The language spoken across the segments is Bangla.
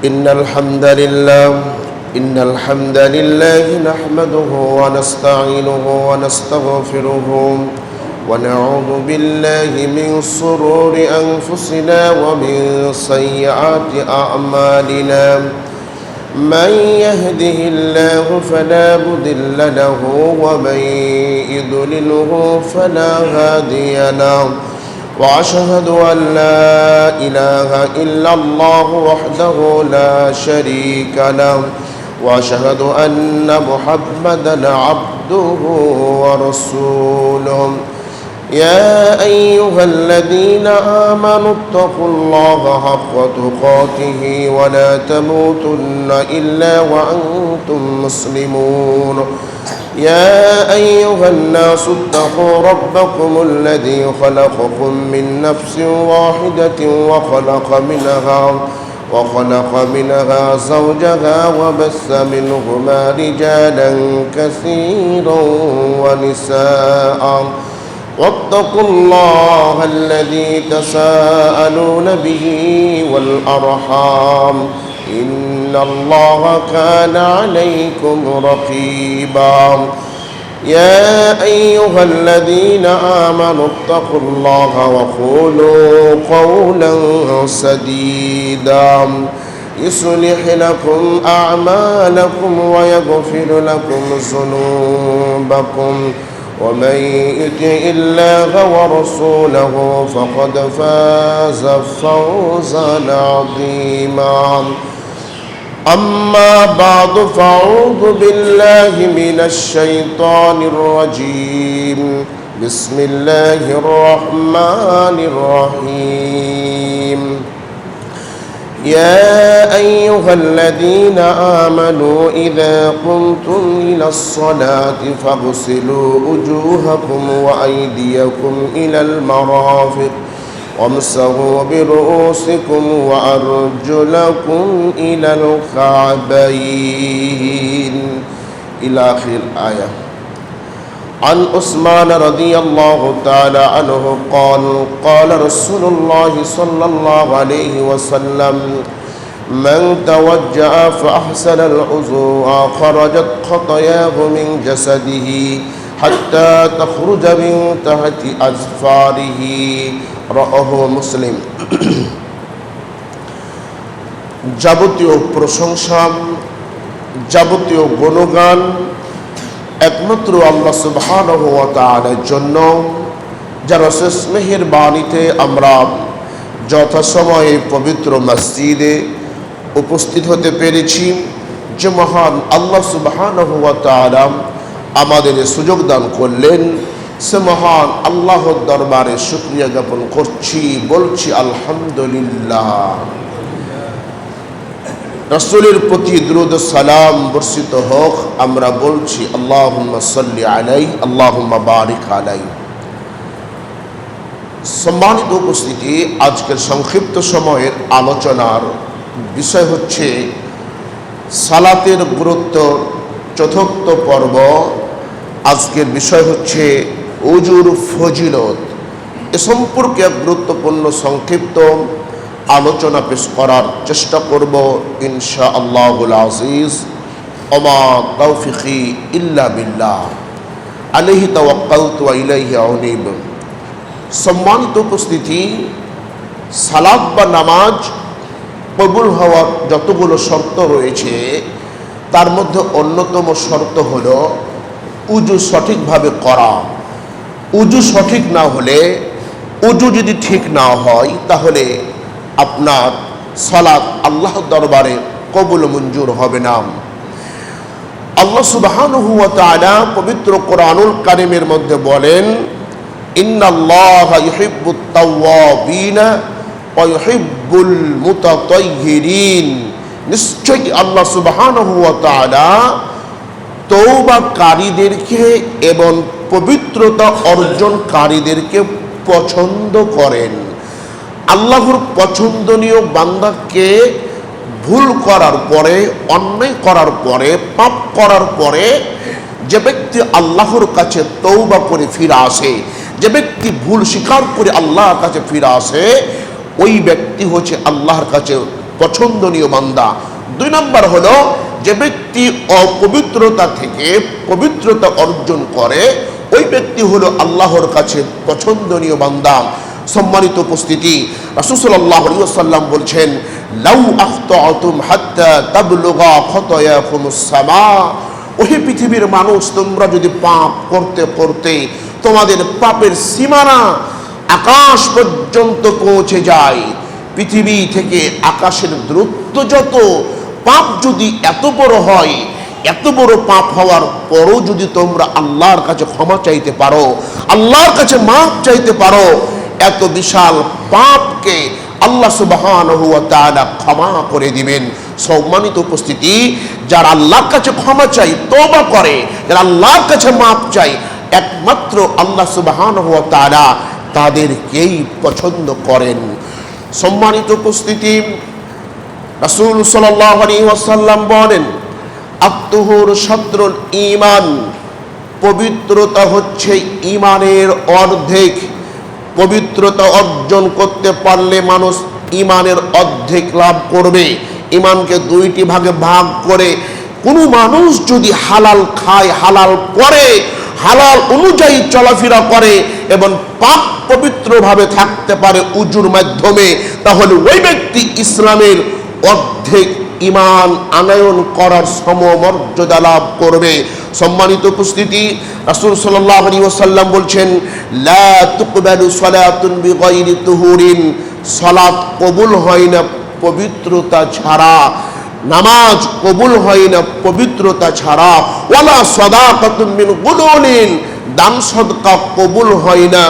إن الحمد لله نحمده ونستعينه ونستغفره ونعوذ بالله من شرور أنفسنا ومن سيئات أعمالنا من يهده الله فلا مضل له ومن يضلله فلا هادي له وأشهد أن لا إله إلا الله وحده لا شريك له وأشهد أن محمدا عبده ورسوله يا أيها الذين آمنوا اتقوا الله حق تقاته ولا تموتن إلا وأنتم مسلمون يا أيها الناس اتقوا ربكم الذي خلقكم من نفس واحدة وخلق منها زوجها وبث منهما رجالا كثيرا ونساء واتقوا الله الذي تساءلون به والأرحام إن الله كان عليكم رقيبا يا أيها الذين آمنوا اتقوا الله وقولوا قولا سديدا يصلح لكم أعمالكم ويغفر لكم ذنوبكم ومن يطع الله ورسوله فقد فاز فوزا عظيما أما بعد فأعوذ بالله من الشيطان الرجيم بسم الله الرحمن الرحيم يا أيها الذين آمنوا إذا قمتم إلى الصلاة فاغسلوا وجوهكم وأيديكم إلى المرافق وامسحوا برؤوسكم وأرجلكم إلى الكعبين إلى آخر الآية. عن عثمان رضي الله تعالى عنه قال رسول الله صلى الله عليه وسلم من توجأ فأحسن الوضوء خرجت خطاياه من جسده حتى تخرج من تحت أظفاره রাওয়াহু মুসলিম। যাবতীয় প্রশংসা, যাবতীয় গুণগান একমাত্র আল্লাহ সুবহানাহু ওয়া তাআলার জন্য, যার অশেষ মেহেরবানিতে আমরা যথাসময়ে পবিত্র মসজিদে উপস্থিত হতে পেরেছি। যে মহান আল্লাহ সুবহানাহু ওয়া তাআলা আমাদের সুযোগ দান করলেন, সে মহান আল্লাহর দরবারে শুকরিয়া জ্ঞাপন করছি, বলছি আলহামদুলিল্লাহ। রাসূলের প্রতি দুরূদ ও সালাম বর্ষিত হোক, আমরা বলছি আল্লাহুম্মা সাল্লি আলাইহি আল্লাহুম্মা বারিক আলাইহি। সম্মানিত উপস্থিতি, আজকের সংক্ষিপ্ত সময়ের আলোচনার বিষয় হচ্ছে সালাতের গুরুত্ব, চতুর্থ পর্ব। আজকের বিষয় হচ্ছে ওযুর ফজিলত। এ সম্পর্কে এক গুরুত্বপূর্ণ সংক্ষিপ্ত আলোচনা পেশ করার চেষ্টা করব ইনশাআল্লাহুল আজিজ। ওমা তাওফিকি ইল্লা বিল্লাহ আলাইহি তাওয়াক্কালতু ওয়া ইলাইহি উনীব। সম্মানিত উপস্থিতি, সালাত বা নামাজ কবুল হওয়ার যতগুলো শর্ত রয়েছে, তার মধ্যে অন্যতম শর্ত হলো উজু সঠিকভাবে করা। উজু সঠিক না হলে, উজু যদি ঠিক না হয়, তাহলে আপনার সালাত আল্লাহর দরবারে কবুল মঞ্জুর হবে না। আল্লাহ সুবহানাহু ওয়া তাআলা পবিত্র কোরআনুল কারীমের মধ্যে বলেন, ইন্নাল্লাহা ইউহিব্বুত তাওয়াবিনা ওয়া ইউহিব্বুল মুতাতাহহিরিন। নিশ্চয়ই আল্লাহ সুবহানাহু ওয়া তাআলা তওবাকারীদেরকে এবং পবিত্রতা অর্জনকারীদেরকে পছন্দ করেন। আল্লাহর পছন্দনীয় বান্দাকে ভুল করার পরে, অন্যায় করার পরে, পাপ করার পরে যে ব্যক্তি আল্লাহর কাছে তওবা করে ফিরে আসে, যে ব্যক্তি ভুল স্বীকার করে আল্লাহর কাছে ফিরে আসে, ওই ব্যক্তি হচ্ছে আল্লাহর কাছে পছন্দনীয় বান্দা। 2 নম্বর হলো যে ব্যক্তি অপবিত্রতা থেকে পবিত্রতা অর্জন করে, ওই ব্যক্তি হলো আল্লাহর কাছে পছন্দনীয় বান্দা। সম্মানিত উপস্থিতি, রাসূল সাল্লাল্লাহু আলাইহি ওয়াসাল্লাম বলছেন, লাউ আখতাতুম হাত্তা তাবলুগা খতায়াকুমুস সামা। ওহে পৃথিবীর মানুষ, তোমরা যদি পাপ করতে করতে তোমাদের পাপের সীমানা আকাশ পর্যন্ত পৌঁছে যায়, পৃথিবী থেকে আকাশের দূরত্ব যত, পাপ যদি এত বড় হয়, এত বড় পাপ হওয়ার পরও যদি তোমরা আল্লাহর কাছে ক্ষমা চাইতে পারো, আল্লাহর কাছে মাফ চাইতে পারো, এত বিশাল পাপকে আল্লাহ সুবহানাহু ওয়া তাআলা ক্ষমা করে দিবেন। সম্মানিত উপস্থিতি, যারা আল্লাহর কাছে ক্ষমা চাই, তওবা করে, যারা আল্লাহর কাছে মাফ চাই, একমাত্র আল্লাহ সুবহানাহু ওয়া তাআলা তাদেরকেই পছন্দ করেন। সম্মানিত উপস্থিতি, রাসূল সাল্লাল্লাহু আলাইহি ওয়াসাল্লাম বলেন, আত-তুহুর শাতরুল ঈমান, পবিত্রতা হচ্ছে ঈমানের অর্ধেক। পবিত্রতা অর্জন করতে পারলে মানুষ ঈমানের অর্ধেক লাভ করবে। ঈমানকে 2টি ভাগে ভাগ করে, কোনো মানুষ যদি হালাল খায়, হালাল পড়ে, হালাল অনুযায়ী চলাফেরা করে এবং পাক পবিত্রভাবে থাকতে পারে উজুর মাধ্যমে, তাহলে ওই ব্যক্তি ইসলামের অর্ধেক ঈমান আনয়ন করার সমমর্যাদা লাভ করবে। সম্মানিত উপস্থিতি, রাসূল সাল্লাল্লাহু আলাইহি ওয়াসাল্লাম বলছেন, লা তুকবালু সালাতুন বিগাইরি তুহুরিন, সালাত কবুল হয় না পবিত্রতা ছাড়া, নামাজ কবুল হয় না পবিত্রতা ছাড়া, ওয়ালা সাদাকাতুন মিন গুলুলিন, দান সদকা কবুল হয় না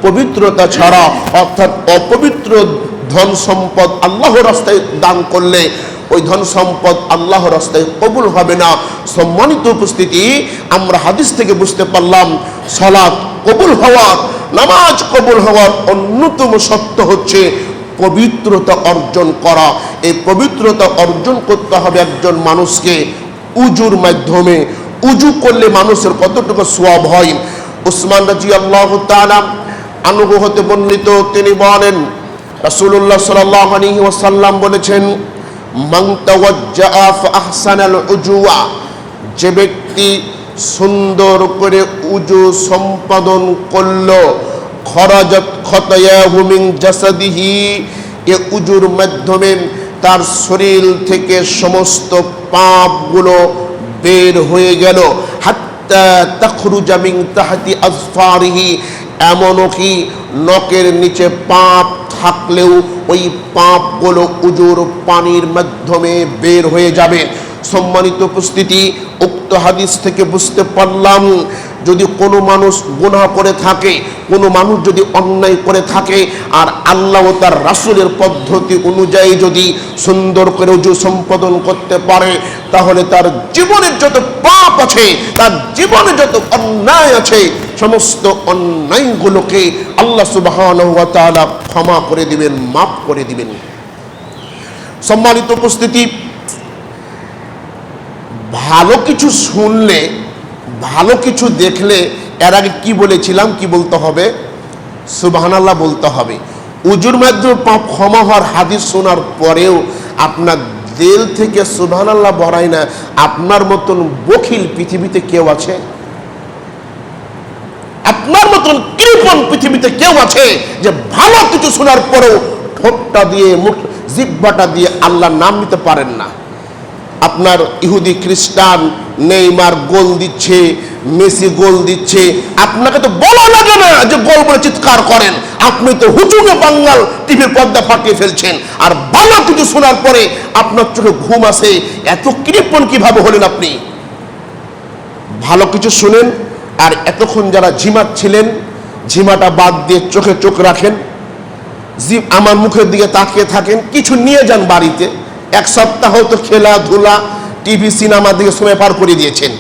পবিত্রতা ছাড়া। অর্থাৎ অপবিত্র ধন সম্পদ আল্লাহর রাস্তায় দান করলে ওই ধন সম্পদ আল্লাহর রাস্তায় কবুল হবে না। সম্মানিত উপস্থিতি, আমরা হাদিস থেকে বুঝতে পারলাম, সালাত কবুল হওয়ার, নামাজ কবুল হওয়ার অন্যতম শর্ত হচ্ছে পবিত্রতা অর্জন করা। এই পবিত্রতা অর্জন করতে হবে একজন মানুষকে উজুর মাধ্যমে। উজু করলে মানুষের কতটুকু সওয়াব হয়। উসমান রাদিয়াল্লাহু তাআলা আনহু হতে বর্ণিত, তিনি বলেন, রাসূলুল্লাহ সাল্লাল্লাহু আলাইহি ওয়াসাল্লাম বলেছেন, মান তাওয়াজ্জা ফা আহসানাল উজুয়া, যে ব্যক্তি সুন্দর করে উজু সম্পাদন করলো, খরাজাত খতায়াহু মিন জাসাদিহি, এ উজুর মাধ্যমে তার শরীর থেকে সমস্ত পাপগুলো বের হয়ে গেল। হাত্তা তাখরুজা মিন তাহতি আযফারিহি, এমনকি নখের নিচে পাপ থাকলেও ওই পাপগুলো উজুর পানির মাধ্যমে বের হয়ে যাবে। সম্মানিত উপস্থিতি, উক্ত হাদিস থেকে বুঝতে পারলাম, যদি কোনো মানুষ গুনাহ করে থাকে, কোনো মানুষ যদি অন্যায় করে থাকে, আর আল্লাহ ও তার রাসূলের পদ্ধতি অনুযায়ী যদি সুন্দর করে উজু সম্পাদন করতে পারে, তাহলে তার জীবনের যত পাপ আছে, তার জীবনে যত অন্যায় আছে, সমস্ত অন্যায়গুলোকে আল্লাহ সুবহানাহু ওয়া তাআলা ক্ষমা করে দিবেন, মাফ করে দিবেন। সম্মানিত উপস্থিতি, ভালো কিছু শুনলে, ভালো কিছু দেখলে, এর আগে কি বলেছিলাম, কি বলতে হবে? সুবহানাল্লাহ বলতে হবে। উজুর মাধ্যমে পাপ ক্ষমা হওয়ার হাদিস শোনার পরেও আপনার দিল থেকে সুবহানাল্লাহ বলাই না, আপনার মতন বখিল পৃথিবীতে কেউ আছে? আপনার মতন কৃপণ পৃথিবীতে কেউ আছে যে ভালো কিছু শোনার পরেও ঠোঁটটা দিয়ে, জিহ্বাটা দিয়ে আল্লাহর নাম নিতে পারেন না? আপনার ইহুদি খ্রিস্টান নেইমার গোল দিচ্ছে, মেসি গোল দিচ্ছে, আপনাকে তো বলা লাগে না যে গোল বলে চিৎকার করেন, আপনি তো হুজুগে বাঙ্গাল টিভির পর্দা ফাটিয়ে ফেলছেন। আর ভালো কিছু শোনার পরে আপনার চোখে ঘুম আসে, এত কৃপণ কিভাবে হলেন আপনি? ভালো কিছু শুনেন, আর এতক্ষণ যারা ঝিমাচ্ছিলেন, ঝিমাটা বাদ দিয়ে চোখে চোখ রাখেন, আমার মুখের দিকে তাকিয়ে থাকেন, কিছু নিয়ে যান বাড়িতে। 1 সপ্তাহ তো খেলাধুলা, টিভি, সিনেমার দিকে সময় পার করে দিয়েছেন,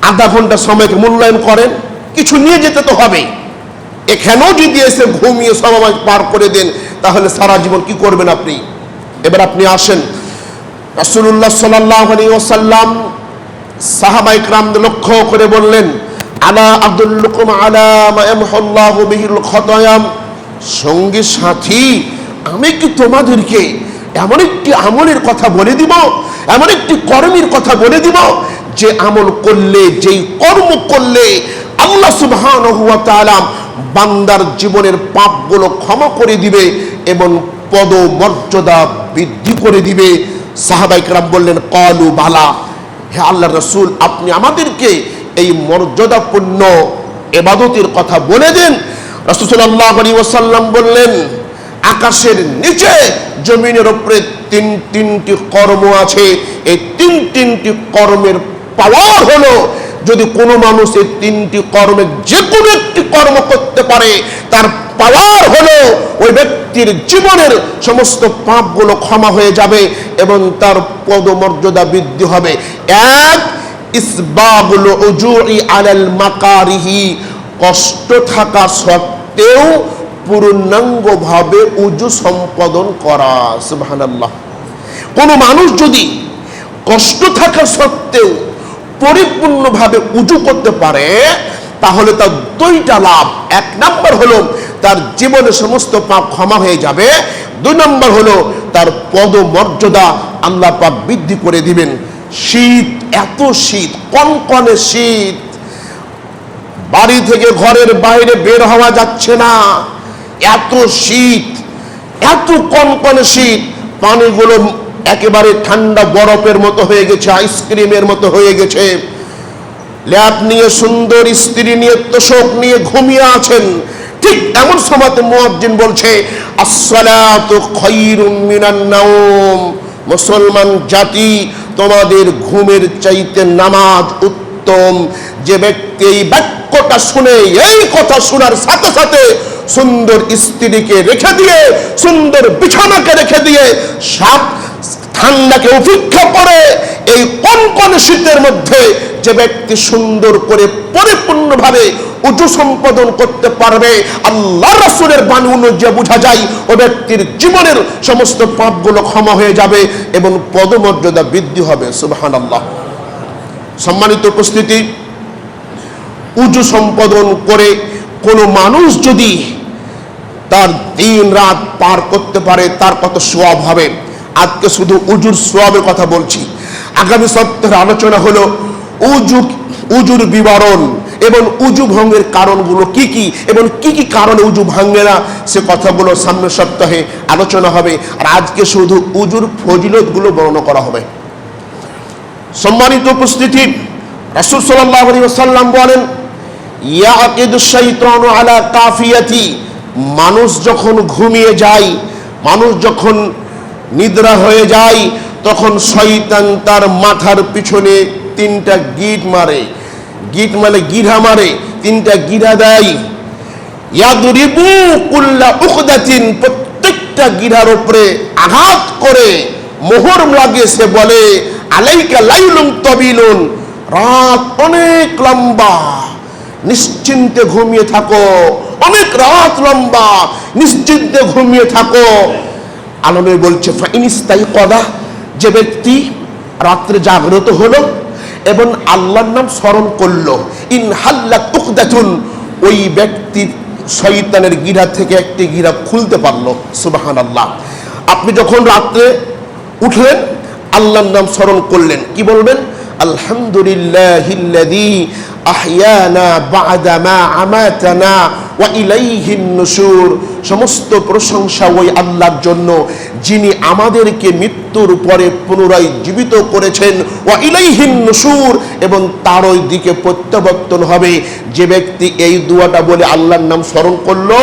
আধা ঘন্টা সময়কে মূল্যায়ন করেন, কিছু নিয়ে যেতে তো হবে। এখানেও যদি এসে ঘুমিয়ে সময় পার করে দেন, তাহলে সারা জীবন কি করবেন আপনি? এবার আপনি আসেন, রাসূলুল্লাহ সাল্লাল্লাহু আলাইহি ওয়াসাল্লাম সাহাবায়ে কিরামদের লক্ষ্য করে বললেন, আলা আদুল্লুকুম আলা মা ইয়ামহুল্লাহু বিহিল খতায়া, সঙ্গী সাথী, আমি কি তোমাদেরকে এমন একটি আমলের কথা বলে দিব, এমন একটি কর্মের কথা বলে দিব যে আমল করলে, যেই কর্ম করলে আল্লাহ সুবহানাহু ওয়া তাআলা বান্দার জীবনের পাপগুলো ক্ষমা করে দিবে এবং পদমর্যাদা বৃদ্ধি করে দিবে। সাহাবায়ে কেরাম বললেন, ক্বালু বালা, হে আল্লাহর রাসূল, আপনি আমাদেরকে এই মর্যাদাপূর্ণ ইবাদতের কথা বলে দেন। রাসূল সাল্লাল্লাহু আলাইহি ওয়াসাল্লাম বললেন, আকাশের নিচে জমিনের উপরে তিনটি কর্ম আছে। এই তিনটি কর্মের পাওয়ার হলো, যদি কোনো মানুষ এই তিনটি কর্মের যে কোনো একটি কর্ম করতে পারে, তার পাওয়ার হলো ওই ব্যক্তির জীবনের সমস্ত পাপগুলো ক্ষমা হয়ে যাবে এবং তার পদমর্যাদা বৃদ্ধি হবে। এক, ইসবাগুল উজুই আলাল মাকারিহি, কষ্ট থাকা সত্ত্বেও পূর্ণাঙ্গভাবে উজু সম্পাদন করা। সুবহানাল্লাহ। কোনো মানুষ যদি কষ্ট থাকা সত্ত্বেও পরিপূর্ণভাবে উজু করতে পারে, তাহলে তার দুইটা লাভ। এক নম্বর হলো তার জীবনের সমস্ত পাপ ক্ষমা হয়ে যাবে। দুই নম্বর হলো তার পদমর্যাদা আল্লাহ পাক বৃদ্ধি করে দিবেন। শীত, এত শীত, কনকনে শীত, বাড়ি থেকে ঘরের বাইরে বের হওয়া যাচ্ছে না, এত শীত, এত কনকনে শীত, পানিগুলো একেবারে ঠান্ডা বরফের মতো হয়ে গেছে, আইসক্রিমের মতো হয়ে গেছে। ল্যাপ নিয়ে, সুন্দর স্ত্রী নিয়ে, তোশক নিয়ে ঘুমিয়ে আছেন। ঠিক এমন সময় মুয়াজ্জিন বলছে, আসসালাতু খায়রুম মিনান নাওম, মুসলমান জাতি, তোমাদের ঘুমের চাইতে নামাজ উত্তম। যে ব্যক্তি এই বাক্যটা শুনে, এই কথা শোনার সাথে সাথে সুন্দর স্ত্রীকে রেখে দিয়ে, সুন্দর বিছানাকে রেখে দিয়ে, সাত ঠান্ডাকে উপেক্ষা করে এই কনকনে শীতের মধ্যে যে ব্যক্তি সুন্দর করে পরিপূর্ণভাবে উজু সম্পাদন করতে পারবে, আল্লাহ রাসূলের বাণী অনুযায়ী বোঝা যায় ও ব্যক্তির জীবনের সমস্ত পাপগুলো ক্ষমা হয়ে যাবে এবং পদমর্যাদা বৃদ্ধি হবে। সুবহানাল্লাহ। সম্মানিত উপস্থিতি, উজু সম্পাদন করে কোনো মানুষ যদি তার দিন রাত পার করতে পারে, তার কত সওয়াব হবে। আজকে শুধু উজুর সওয়াবের কথা বলছি। আগামী সপ্তাহে আলোচনা হলো উজুর বিবরণ এবং উজু ভঙ্গের কারণগুলো কি কি এবং কি কি কারণে উজু ভাঙে না, সে কথাগুলো সামনের সপ্তাহে আলোচনা হবে। আর আজকে শুধু উজুর ফজিলতগুলো বর্ণনা করা হবে। সম্মানিত উপস্থিতি, রাসূল সাল্লাল্লাহু আলাইহি ওয়াসাল্লাম বলেন, ইয়াকিদুশ শাইতানু আলা কাফিয়াতি, মানুষ যখন ঘুমিয়ে যায়, মানুষ যখন নিদ্রা হয়ে যায়, তখন শয়তান তার মাথার পিছনে তিনটা গিট মারে। গিট মানে গিরা মারে, তিনটা গিরা দেয়। ইয়াদরিবু কুল্লা উকদাতিন, প্রত্যেকটা গিরার উপরে আঘাত করে মোহর লাগিয়ে সে বলে, আলাইকা লাইলুন তাবিলুন, রাত অনেক লম্বা, নিশ্চিন্তে ঘুমিয়ে থাকো, অনেক রাত লম্বা, নিশ্চিন্তে ঘুমিয়ে থাকো। আলমে বলছে, ফাইনিস্তাইকাযা, যে ব্যক্তি রাত্রে জাগ্রত হলো এবং আল্লাহর নাম স্মরণ করলো, ইনহাল্লাত উকদাতুন, ওই ব্যক্তি শয়তানের গিরা থেকে একটি গিরা খুলতে পারলো। সুবহানাল্লাহ। আপনি যখন রাত্রে উঠলেন, আল্লাহর নাম স্মরণ করলেন, কি বলবেন? আলহামদুলিল্লাহিল্লাযী আহইয়ানা বা'দা মা আমাতানা ওয়া ইলাইহিন নুশুর, সমস্ত প্রশংসা ওই আল্লাহর জন্য যিনি আমাদেরকে মৃত্যুর পরে পুনরায় জীবিত করেছেন, ওয়া ইলাইহিন নুশুর, এবং তার ওই দিকে প্রত্যাবর্তন হবে। যে ব্যক্তি এই দোয়াটা বলে আল্লাহর নাম স্মরণ করলো,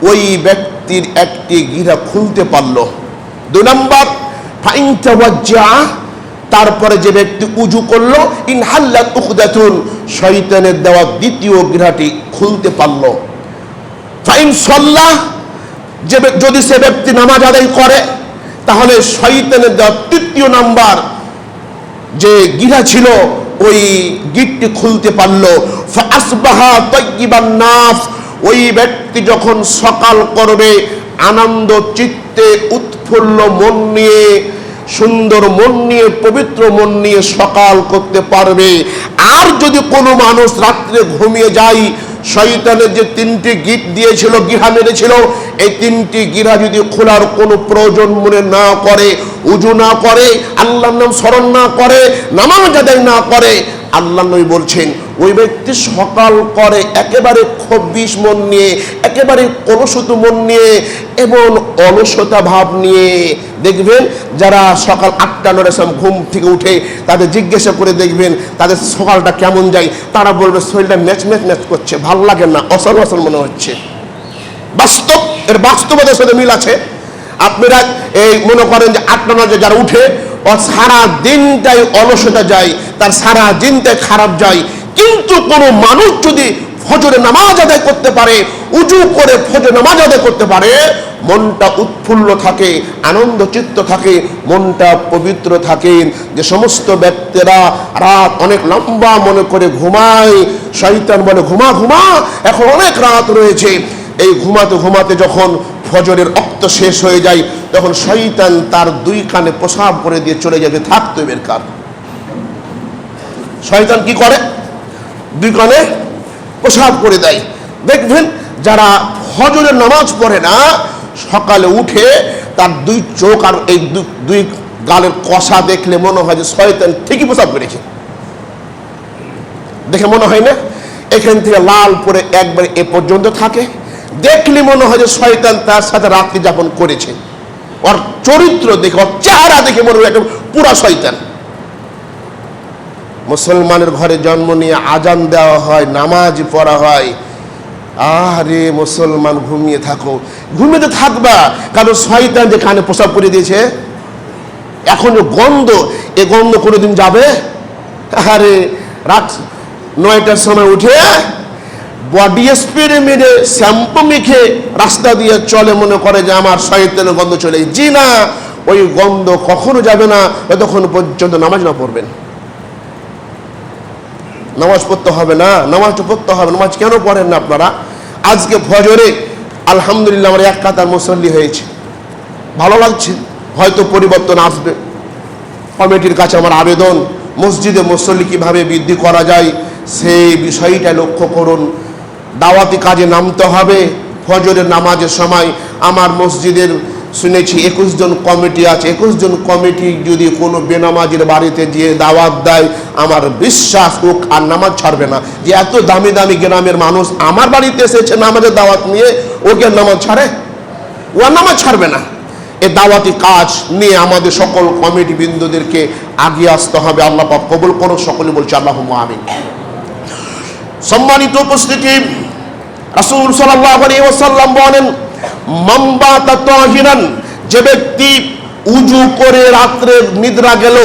ওই ব্যক্তির একটি গিরা খুলতে পারলো। দুই নম্বর, ফাইন তাওয়াজ্জা, তারপরে যে ব্যক্তি উজু করলো, ইনহাল্লাত উকদাতুন, শয়তানের দেওয়া দ্বিতীয় গিরাটি খুলতে পারলো। ফাইন সাল্লাহ, যদি সে ব্যক্তি নামাজ আদায় করে, তাহলে শয়তানের দেওয়া তৃতীয় নাম্বার যে গিরা ছিল, ওই গিটটি খুলতে পারলো। ফাসবাহা তাইয়িবান নাফস, ওই ব্যক্তি যখন সকাল করবে আনন্দ চিত্তে, উৎফুল্ল মন নিয়ে, সুন্দর মন নিয়ে, পবিত্র মন নিয়ে সকাল করতে পারবে। আর যদি কোনো মানুষ রাত্রে ঘুমিয়ে যায়, শয়তানের যে 3টি গিট দিয়েছিল, গিরা মেরেছিল, এই 3টি গিরা যদি খোলার কোনো প্রয়োজন মনে না করে, উজু না করে, আল্লাহর নাম স্মরণ না করে, নামাজ আদায় না করে, আল্লাহ নবী বলছেন ওই ব্যক্তি সকাল করে একেবারে খবিশ মন নিয়ে, একেবারে অলসত মন নিয়ে এবং অলসতা ভাব নিয়ে। দেখবেন যারা সকাল 8টা-9টার সময় ঘুম থেকে উঠে তাদের জিজ্ঞাসা করে দেখবেন তাদের সকালটা কেমন যায়, তারা বলবে শরীরটা ম্যাচ ম্যাচ ম্যাচ করছে, ভাল লাগে না, অসল অসল মনে হচ্ছে। বাস্তব, এর বাস্তবতার সাথে মিল আছে। আপনারা এই মনে করেন যে 8টা-9টায় যারা উঠে ও সারা দিনটাই অলসতা যায়, তার সারা দিনটাই খারাপ যায়। কিন্তু কোনো মানুষ যদি ফজরে নামাজ আদায় করতে পারে, উজু করে ফজর নামাজ আদায় করতে পারে, মনটা উৎফুল্ল থাকে, আনন্দ চিত্ত থাকে, মনটা পবিত্র থাকে। যে সমস্ত ব্যক্তিরা রাত অনেক লম্বা মনে করে ঘুমায়, শয়তান বলে ঘুমা ঘুমা, এখন অনেক রাত রয়েছে। এই ঘুমাতে ঘুমাতে যখন ফজরের রক্ত শেষ হয়ে যায়, তখন শয়তান তার 2 কানে প্রসাব করে দিয়ে চলে যাবে, থাকতো বের কার। শয়তান কি করে? 2 কানে প্রসাব করে দেয়। দেখবেন যারা ফজরের নামাজ পড়ে না, সকালে উঠে তার 2 চোখ আর এই 2 গালের কষা দেখলে মনে হয় যে শয়তান ঠিকই প্রসাব করেছে। দেখে মনে হয় না? এখান থেকে লাল পরে একবার এ পর্যন্ত থাকে, দেখলে মনে হয় যে শয়তান তার সাথে রাত্রি যাপন করেছে। ওর চরিত্র দেখে, ওর চেহারা দেখে মনে হয় একটা পুরা শয়তান। মুসলমানের ঘরে জন্ম নিয়ে আজান দেওয়া হয়, নামাজ পড়া হয়, আরে মুসলমান ঘুমিয়ে থাকো, ঘুমিয়ে থাকবা, কারণ শয়তান যে কানে প্রসাব করে দিয়েছে। এখন যে গন্ধ, এ গন্ধ কোনোদিন যাবে? আরে রাত 9টার সময় উঠে বডি স্প্রে মেরে শ্যাম্পু মেখে রাস্তা দিয়ে চলে, মনে করে যে আমার শয়তানের গন্ধ চলে। জি না, ওই গন্ধ কখনো যাবে না যতক্ষণ পর্যন্ত নামাজ না পড়বেন। নামাজ পড়তে হবে না, নামাজটা পড়তে হবে। নামাজ কেন পড়েন না আপনারা? আজকে ফজরে আলহামদুলিল্লাহ আমার 1 কাতার মুসল্লি হয়েছে, ভালো লাগছে। হয়তো পরিবর্তন আসবে। কমিটির কাছে আমার আবেদন, মসজিদে মুসল্লি কিভাবে বৃদ্ধি করা যায় সেই বিষয়টা লক্ষ্য করুন। দাওয়াতি কাজে নামতে হবে। ফজরের নামাজের সময় আমার মসজিদের শুনেছি 21 জন কমিটি আছে। 21 জন কমিটি যদি কোনো বেনামাজির বাড়িতে গিয়ে দাওয়াত দেয়, আমার বিশ্বাস ও আর নামাজ ছাড়বে না। যে এত দামি দামি গ্রামের মানুষ আমার বাড়িতে এসেছে নামাজের দাওয়াত নিয়ে, ওকে নামাজ ছাড়ে? ও আর নামাজ ছাড়বে না। এই দাওয়াতি কাজ নিয়ে আমাদের সকল কমিটি বৃন্দদেরকে আগিয়ে আসতে হবে। আল্লাহ পাক কবুল করুন, সকলে বলছে আল্লাহুম্মা আমিন। সম্মানিত উপস্থিতি, রাসূল সাল্লাল্লাহু আলাইহি ওয়াসাল্লাম বলেন, মান বাতা তাহিরান, যে ব্যক্তি উজু করে রাত্রে নিদ্রা গেল,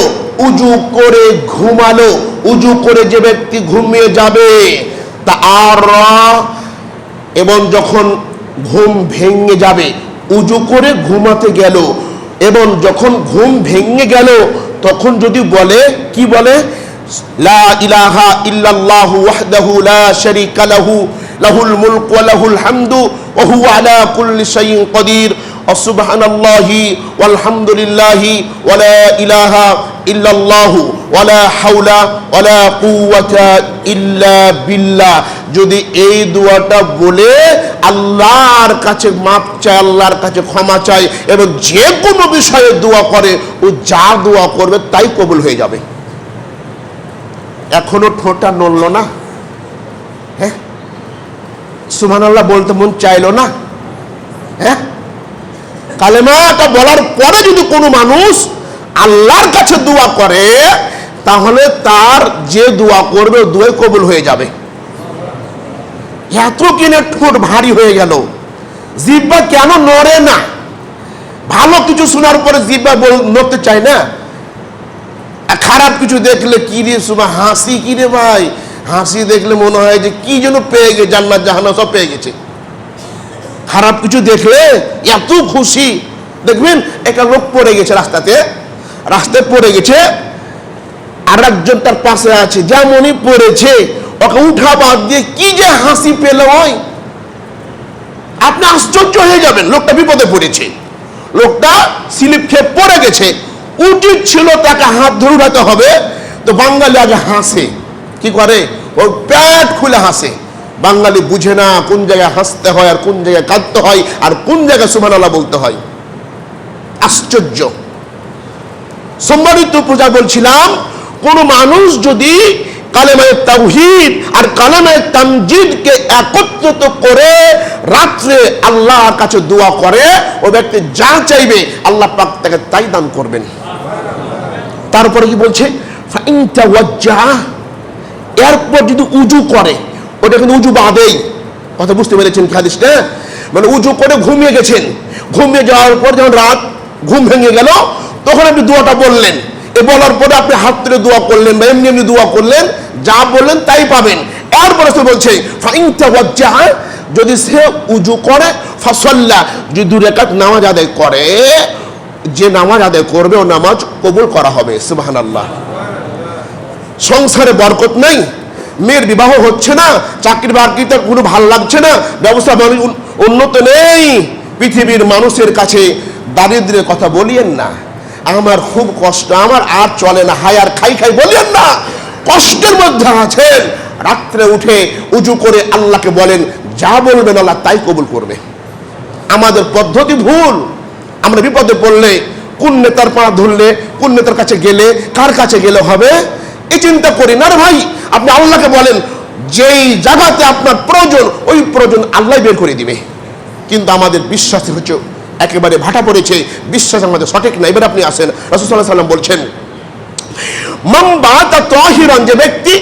উজু করে ঘুমালো, উজু করে যে ব্যক্তি ঘুমিয়ে যাবে, তা আর এবং যখন ঘুম ভেঙে যাবে, উজু করে ঘুমাতে গেল এবং যখন ঘুম ভেঙে গেল তখন যদি বলে, কি বলে? লা ইলাহা ইল্লাল্লাহু ওয়াহদাহু লা শারীকা লাহু লাহুল মুলকু ওয়া লাহুল হামদু ওয়া হুয়া আলা কুল্লি শাইইন কাদির ওয়া সুবহানাল্লাহি ওয়াল হামদুলিল্লাহি ওয়া লা ইলাহা ইল্লাল্লাহু ওয়া লা হাওলা ওয়া লা কুওয়াতা ইল্লা বিল্লাহ। যদি এই দোয়াটা বলে আল্লাহর কাছে মাপ চায়, আল্লাহর কাছে ক্ষমা চায় এবং যে কোনো বিষয়ে দোয়া করে, ও যা দোয়া করবে তাই কবুল হয়ে যাবে। এখনো ঠোঁটটা নড়ল না? হ্যাঁ, সুবহানাল্লাহ বলতে মন চাইলো না? হ্যাঁ, কালেমাটা বলার পরে যদি কোনো মানুষ আল্লাহর কাছে দোয়া করে, তাহলে তার যে দোয়া করবে দোয়া কবুল হয়ে যাবে। এত কিনে ঠোঁট ভারী হয়ে গেল, জিহ্বা কেন নড়ে না? ভালো কিছু শোনার পরে জিহ্বা নড়তে চায় না। খারাপ কিছু দেখলে কি রে সুমা হাসি, কি রে ভাই হাসি দেখলে মনে হয় যে কি যেন পেয়ে গেছে, জান্নাত জাহান্নাম সব পেয়ে গেছে। খারাপ কিছু দেখলে এত খুশি। দেখবেন একটা লোক পড়ে গেছে রাস্তায় পড়ে গেছে, আর একজন তার পাশে আছে, যেমনই পড়েছে ওকে উঠা বাদ দিয়ে কি যে হাসি পেল হয়, আপনি আশ্চর্য হয়ে যাবেন। লোকটা বিপদে পড়েছে, লোকটা স্লিপ খেয়ে পড়ে গেছে, উচিত ছিল তাকে হাত ধরে উঠাতে হবে। তো বাঙালি আজ হাসে, কি করে? ও পেট খুলে হাসে। বাঙালি বুঝে না কোন জায়গায় হাসতে হয় আর কোন জায়গায় কাঁদতে হয় আর কোন জায়গায় সুবহানাল্লাহ বলতে হয়। আশ্চর্য। সম্মানিত পূজা, বলছিলাম কোন মানুষ যদি কালেমায়ে তাওহীদ আর কালেমায়ে তামজিদকে একত্রিত করে রাত্রে আল্লাহর কাছে দোয়া করে, ও ব্যক্তি যা চাইবে আল্লাহ পাক তাকে তাই দান করবেন। তারপরে কি বলছে, ফাইন তাওয়াজ্জাহ, এরপর যদি উজু করে, ওটা কিন্তু উজু বাদেই, কথা বুঝতে পেরেছেন কি হাদিসটা? মানে উজু করে ঘুমিয়ে গেছেন, ঘুমিয়ে যাওয়ার পর যখন রাত ঘুম ভেঙে গেল তখন আপনি দোয়াটা বললেন, এ বলার পরে আপনি হাত তুলে দোয়া করলেন বা এমনি এমনি দোয়া করলেন, যা বললেন তাই পাবেন। এরপরে সে বলছে ফাইন তাওয়াজ্জাহ, যদি সে উজু করে, ফাসাল্লা, যদি 2 রাকাত নামাজ আদায় করে, যে নামাজ আদায় করবে ও নামাজ কবুল করা হবে। সুবহানাল্লাহ। সংসারে বরকত নেই, মেয়ের বিবাহ হচ্ছে না, চাকরি বাকরিতে কোনো ভালো লাগছে না, ব্যবস্থা উন্নত নেই, পৃথিবীর মানুষের কাছে দারিদ্র্যের কথা বলিয়েন না, আমার খুব কষ্ট, আমার আর চলে না, হায় আর খাই খাই বলিয়েন না। কষ্টের মধ্যে আছেন, রাত্রে উঠে উজু করে আল্লাহকে বলেন, যা বলবেন আল্লাহ তাই কবুল করবে। আমাদের পদ্ধতি ভুল। আমরা বিপদে পড়লে কোন নেতার পা ধরলে, কোন নেতার কাছে গেলে, কার কাছে গেলে হবে, এই চিন্তা করি না। রে ভাই, আপনি আল্লাহকে বলেন, যেই জায়গাতে আপনার প্রয়োজন ওই প্রয়োজন আল্লাহ বের করে দিবে। কিন্তু আমাদের বিশ্বাস হচ্ছে একেবারে ভাটা পড়েছে, বিশ্বাস আমাদের সঠিক না। এবার আপনি আসেন, রাসূল সাল্লাল্লাহু আলাইহি ওয়াসাল্লাম বলছেন, মান বাতা তাহিরান, যে ব্যক্তি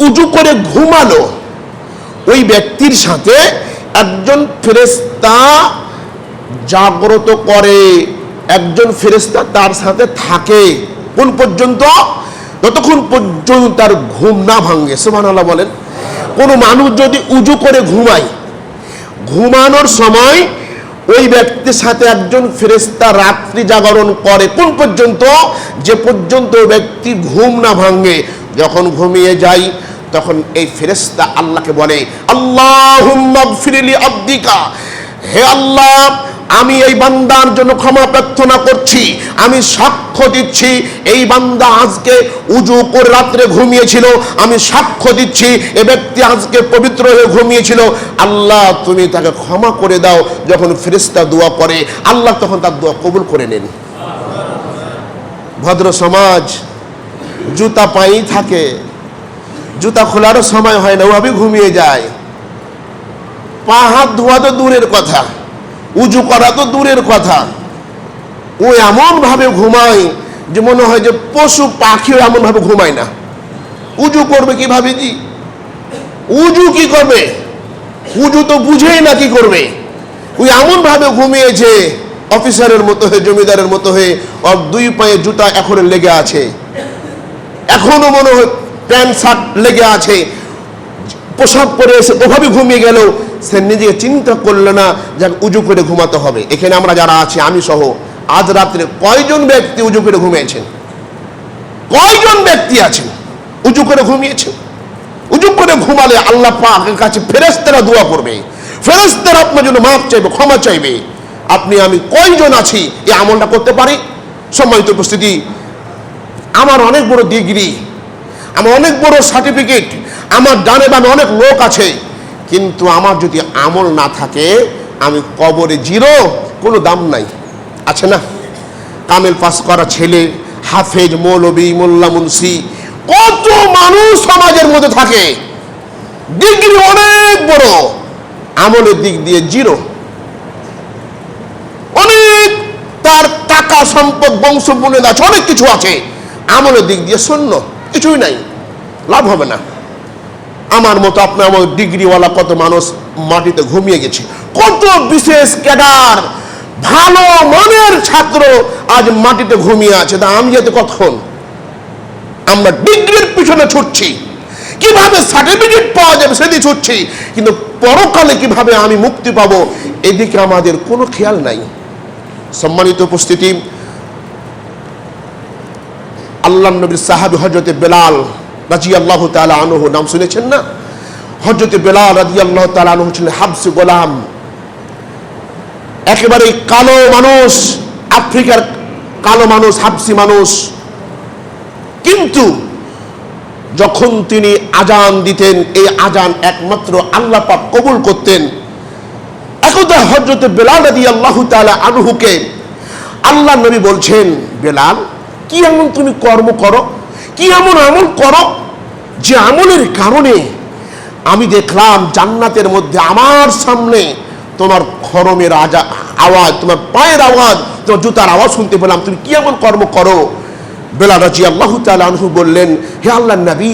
উজু করে ঘুমালো, ওই ব্যক্তির সাথে একজন ফেরেশতা জাগ্রত করে, একজন ফেরেশতা তার সাথে থাকে। কোন পর্যন্ত? যতক্ষণ পর্যন্ত তার ঘুম না ভাঙে। সুবহানাল্লাহ বলেন। কোন মানুষ যদি উজু করে ঘুমায়, ঘুমানোর সময় ওই ব্যক্তির সাথে একজন ফেরেশতা রাত্রি জাগরণ করে। কোন পর্যন্ত? যে পর্যন্ত ব্যক্তি ঘুম না ভাঙে। যখন ঘুমিয়ে যায় তখন এই ফেরেশতা আল্লাহকে বলে, আল্লাহুম্মা গফিরলি আবদিকা, হে আল্লাহ, আমি এই বান্দার জন্য ক্ষমা প্রার্থনা করছি, আমি সাক্ষ্য দিচ্ছি এই বান্দা আজকে উজু করে রাত্রে ঘুমিয়েছিল, আমি সাক্ষ্য দিচ্ছি এ ব্যক্তি আজকে পবিত্র হয়ে ঘুমিয়েছিল, আল্লাহ তুমি তাকে ক্ষমা করে দাও। যখন ফেরেশতা দোয়া করে আল্লাহ তখন তার দোয়া কবুল করে নেন। ভদ্র সমাজ জুতা পায়েই থাকে, জুতা খোলারও সময় হয় না, ওভাবে ঘুমিয়ে যায়। পা হাত ধোয়া তো দূরের কথা, উজু করা তো দূরের কথা, ও এমন ভাবে ঘুমায় যে মনে হয় যে পশু পাখিও এমন ভাবে ঘুমায় না। উজু করবে কিভাবে? জি, উজু কি করবে? উজু তো বুঝেই না কি করবে। ওই এমন ভাবে ঘুমিয়েছে অফিসারের মতো হয়ে, জমিদারের মতো হয়ে, ওর 2 পায়ে জুতা এখনো লেগে আছে, এখনো মনে হয় প্যান্ট শার্ট লেগে আছে, পোশাক পরে এসে ওভাবে ঘুমিয়ে গেল, সে নিজেকে চিন্তা করলো না যে উজু করে ঘুমাতে হবে। এখানে আমরা যারা আছি, আমি সহ, আজ রাত্রে কয়জন ব্যক্তি উজু করে ঘুমিয়েছেন? কয়জন ব্যক্তি আছেন উজু করে ঘুমিয়েছেন? উজু করে ঘুমালে আল্লাহ পাকের কাছে ফেরেশতারা দোয়া করবে, ফেরেশতারা আপনার জন্য মাফ চাইবে, ক্ষমা চাইবে। আপনি আমি কয়জন আছি এই আমলটা করতে পারি? সম্মানিত উপস্থিতি, আমার অনেক বড় ডিগ্রি, আমার অনেক বড় সার্টিফিকেট, আমার ডানে বামে অনেক লোক আছে, কিন্তু আমার যদি আমল না থাকে আমি কবরে জিরো, কোনো দাম নাই। আছে না? কামেল পাস করা ছেলে, হাফেজ, মৌলবী, মোল্লা, মুন্সি, কত মানুষ সমাজের মধ্যে থাকে, ডিগ্রি অনেক বড়, আমলের দিক দিয়ে জিরো। অনেক তার টাকা সম্পদ, বংশ বলে আছে, অনেক কিছু আছে, আমলের দিক দিয়ে শূন্য, কিছুই নাই, লাভ হবে না। আমার মতো আপনার আমার ডিগ্রিওয়ালা কত মানুষ মাটিতে ঘুমিয়ে গেছে, কত বিশেষ ক্যাডার, ভালো মানের ছাত্র আজ মাটিতে ঘুমিয়ে আছে। তা আমি যেতে কতক্ষণ? আমরা ডিগ্রির পিছনে ছুটছি, কিভাবে সার্টিফিকেট পাওয়া যাবে সেদিকে ছুটছি, কিন্তু পরকালে কিভাবে আমি মুক্তি পাবো এদিকে আমাদের কোনো খেয়াল নাই। সম্মানিত উপস্থিতি, আল্লাহ নবীর সাহাবী হযরত বেলাল রাদিয়াল্লাহু তাআলা আনহু, নাম শুনেছেন না? হযরত বেলাল রাদিয়াল্লাহু তাআলা আনহু ছিলেন হাবশী গোলাম, একেবারে কালো মানুষ, আফ্রিকার কালো মানুষ, হাবশী মানুষ। কিন্তু যখন তিনি আজান দিতেন, এই আজান একমাত্র আল্লাহ পাক কবুল করতেন। একদা হযরত বেলাল রাদিয়াল্লাহু তাআলা আনহুকে আল্লাহ নবী বলছেন, বেলাল, কি এমন তুমি কর্ম করো, কি এমন আমল করো যে আমলের কারণে আমি দেখলাম জান্নাতের মধ্যে আমার সামনে তোমার খরমের আওয়াজ, তোমার পায়ের আওয়াজ, তোমার জুতার আওয়াজ শুনতে পেলাম, তুমি কি এমন কর্ম করো? বেলাল রাদিয়াল্লাহু তাআলা আনহু বললেন, হে আল্লাহর নবী,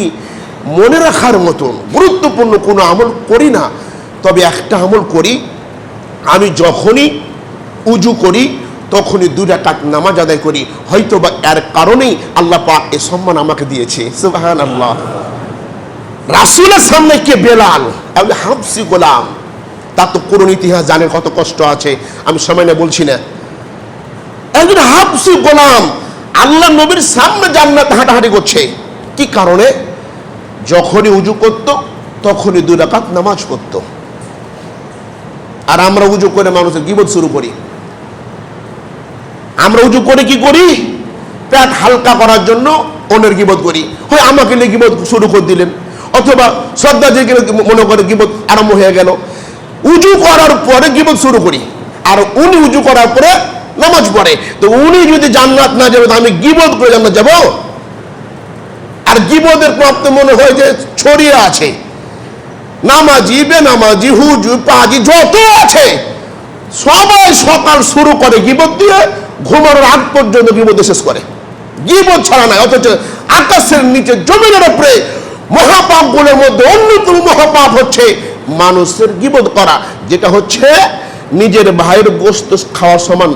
মনে রাখার মতন গুরুত্বপূর্ণ কোনো আমল করি না, তবে একটা আমল করি, আমি যখনই উজু করি তখনই 2 রাকাত নামাজ আদায় করি, হয়তো বা এর কারণেই আল্লাহ পাক এই সম্মান আমাকে দিয়েছে। সুবহানাল্লাহ। রাসূলের সামনে কে বেলাল, আমি হাবসি গোলাম, তার তো কোরআন ইতিহাস জানেন কত কষ্ট আছে, আমি সময় না বলছি না। একজন হাবসি গোলাম আল্লাহ নবীর সামনে জান্নাত হাঁটাহাঁটি করছে, কি কারণে? যখনই উজু করত তখনই 2 রাকাত নামাজ পড়তো। আর আমরা উজু করে মানুষের গীবত শুরু করি। আমরা উজু করে কি করি? পেট হালকা করার জন্য অন্যের গীবত করি, হয় আমাকে নিয়ে গীবত শুরু করে দিলেন, অথবা শ্রদ্ধা যে মনে করে গীবত আরম্ভ হয়ে গেল। উজু করার পরে গীবত শুরু করি, আর উনি উজু করার পরে নামাজ পড়ে। তো উনি যদি জান্নাত না যাবে, তো আমি গীবত করে জান্নাত যাব? আর গীবতের প্রাপ্ত মনে হয় যে ছড়িয়ে আছে, নামাজি বেনামাজি হুজু পাজি যত আছে সবাই সকাল শুরু করে গীবত দিয়ে, ঘুমানোর আগ পর্যন্ত গীবত শেষ করে, গীবত ছাড়া নাই। অথচ আকাশের নিচে জমিনের উপরে মহাপাপগুলোর মধ্যে অন্যতম মহাপাপ হচ্ছে মানুষের গীবত করা, যেটা হচ্ছে নিজের ভাইয়ের গোশত খাওয়ার সমান,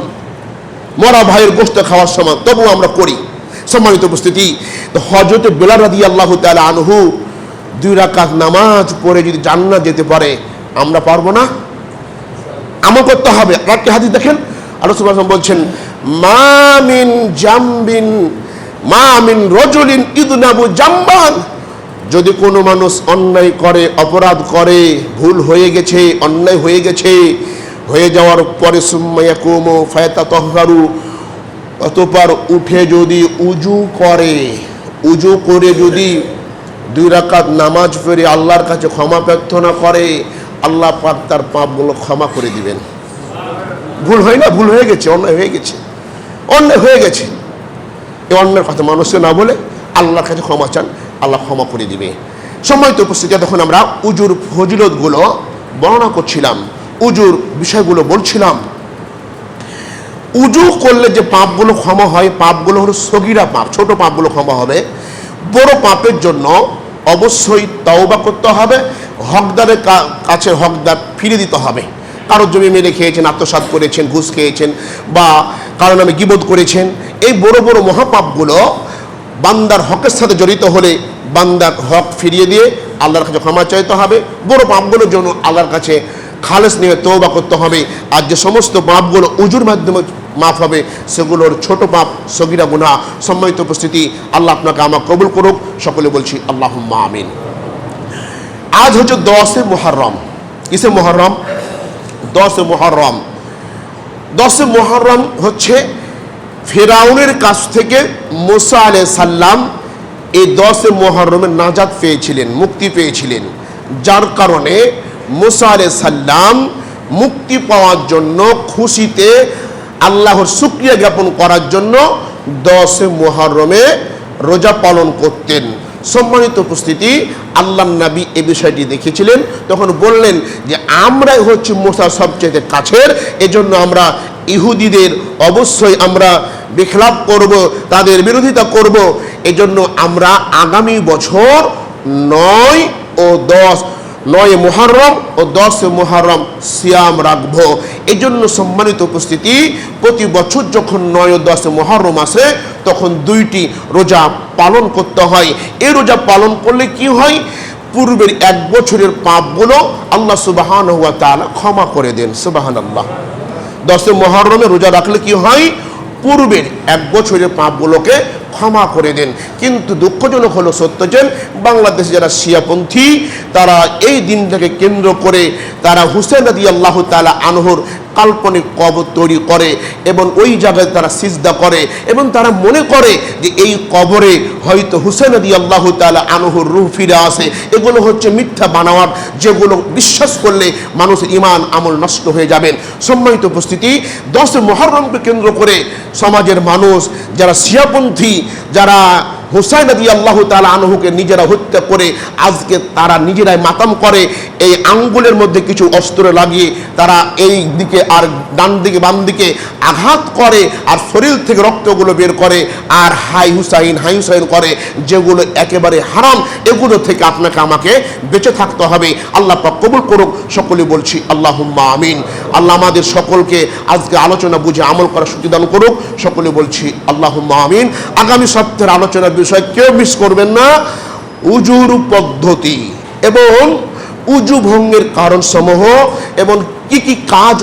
মরা ভাইয়ের গোশত খাওয়ার সমান, তবু আমরা করি। সম্মানিত উপস্থিতি, তো হযরত বেলাল রাদিয়াল্লাহু তাআলা আনহু 2 রাকাত নামাজ পড়ে যদি জান্নাত যেতে পারে, আমরা পারবো না? আমল করতে হবে। একটা হাদিস দেখেন, আল্লাহ সুবহানাহু ওয়া তাআলা বলছেন, মা মিন রাজুলিন ইদনাবু জামবান, যদি কোনো মানুষ অন্যায় করে, অপরাধ করে, ভুল হয়ে গেছে, অন্যায় হয়ে গেছে, হয়ে যাওয়ার পরে সুম্মা ইয়াকুমু ফায়াতাতাহহারু, অতঃপর উঠে যদি উজু করে, উজু করে যদি 2 রাকাত নামাজ পড়ে আল্লাহর কাছে ক্ষমা প্রার্থনা করে, আল্লাহ পাক তার পাপগুলো ক্ষমা করে দিবেন। ভুল হয় না? ভুল হয়ে গেছে, অন্যায় হয়ে গেছে, অন্যায় হয়ে গেছে, এই অন্যায়ের কথা মানুষে না বলে আল্লাহর কাছে ক্ষমা চান, আল্লাহ ক্ষমা করে দিবে। সম্মানিত উপস্থিতি, তখন আমরা উজুর ফজিলতগুলো বর্ণনা করছিলাম, উজুর বিষয়গুলো বলছিলাম। উজু করলে যে পাপগুলো ক্ষমা হয়, পাপগুলো হলো সগীরা পাপ, ছোট পাপগুলো ক্ষমা হবে। বড় পাপের জন্য অবশ্যই তওবা করতে হবে, হকদারের কাছে হকদার ফিরে দিতে হবে। কারোর জমি মেরে খেয়েছেন, আত্মসাৎ করেছেন, ঘুষ খেয়েছেন, বা কারো নামে গীবত করেছেন, এই বড় বড় মহাপাপগুলো বান্দার হকের সাথে জড়িত হলে বান্দার হক ফিরিয়ে দিয়ে আল্লাহর কাছে ক্ষমা চাইতে হবে। বড় পাপগুলোর জন্য আল্লাহর কাছে খালেস নিয়ে তওবা করতে হবে। আর যে সমস্ত পাপগুলো উজুর মাধ্যমে মাফ হবে, সেগুলোর ছোট পাপ, সগীরা গুনাহ। সম্মানিত উপস্থিতি, আল্লাহ আপনাকে আমার কবুল করুক, সকলে বলছি আল্লাহুম্মা আমিন। আজ হচ্ছে 10 মুহররম। কিসে মুহররম? 10 মুহররম। 10 মুহররম হচ্ছে ফিরাউনের কাছ থেকে মুসা আলাইহিস সালাম এই 10 মুহররমে নাজাত পেয়েছিলেন, মুক্তি পেয়েছিলেন, যার কারণে মুসা আলাইহিস সালাম মুক্তি পাওয়ার জন্য খুশিতে আল্লাহর শুকরিয়া জ্ঞাপন করার জন্য 10 মুহররমে রোজা পালন করতেন। সম্মানিত উপস্থিতি, আল্লাহর নবী এই বিষয়টি দেখেছিলেন, তখন বললেন যে আমরাই হচ্ছে মুসার সবচেয়ে কাছের, এজন্য আমরা ইহুদিদের অবশ্যই আমরা বিখলাপ করব, তাদের বিরোধিতা করব। এজন্য আমরা আগামী বছর 9 ও 10 9 মুহররম ও 10 মুহররম সিয়াম রাখবো। এই জন্য সম্মানিত উপস্থিতি, প্রতি বছর যখন 9 ও 10 মুহররম আসে, তখন 2টি রোজা পালন করতে হয়। এই রোজা পালন করলে কি হয়? পূর্বের 1 বছরের পাপগুলো আল্লাহ সুবহানাহু ওয়া তাআলা ক্ষমা করে দেন। সুবহানাল্লাহ। 10 মুহররমে রোজা রাখলে কি হয়? পূর্বের 1 বছরের পাপগুলোকে ক্ষমা করে দেন। কিন্তু দুঃখজনক হলো সত্য যে বাংলাদেশে যারা শিয়াপন্থী তারা এই দিনটাকে কেন্দ্র করে তারা হুসেন রাদিয়াল্লাহু তাআলা আনহুর কাল্পনিক কবর তৈরি করে এবং ওই জায়গায় তারা সিজদা করে এবং তারা মনে করে যে এই কবরে হয়তো হুসেন রাদিয়াল্লাহু তাআলা আনহুর রূহ ফিরে আসে। এগুলো হচ্ছে মিথ্যা বানাওয়াট, যেগুলো বিশ্বাস করলে মানুষের ঈমান আমল নষ্ট হয়ে যাবেন। সম্মানিত উপস্থিতি, 10 মুহররমকে কেন্দ্র করে সমাজের মানুষ যারা শিয়াপন্থী, যারা হুসাইন রাদিয়াল্লাহু তাআলা আনহুকে নিজেরা হত্যা করে আজকে তারা নিজেরাই মাতাম করে, এই আঙ্গুলের মধ্যে কিছু অস্ত্র লাগিয়ে তারা এই দিকে আর ডান দিকে বাম দিকে আঘাত করে আর শরীর থেকে রক্তগুলো বের করে আর হাই হুসাইন করে, যেগুলো একেবারে হারাম। এগুলো থেকে আপনাকে আমাকে বেঁচে থাকতে হবে। আল্লাহ পাক কবুল করুক। সকলে বলছি আল্লাহুম্মা আমিন। আল্লাহ আমাদের সকলকে আজকে আলোচনা বুঝে আমল করার শক্তি দান করুক। সকলে বলছি আল্লাহুম্মা আমিন। আগামী সপ্তাহের আলোচনার বিষয় কেউ মিস করবেন না, উজুর পদ্ধতি এবং উজু ভঙ্গের কারণ সমূহ এবং কি কি কাজ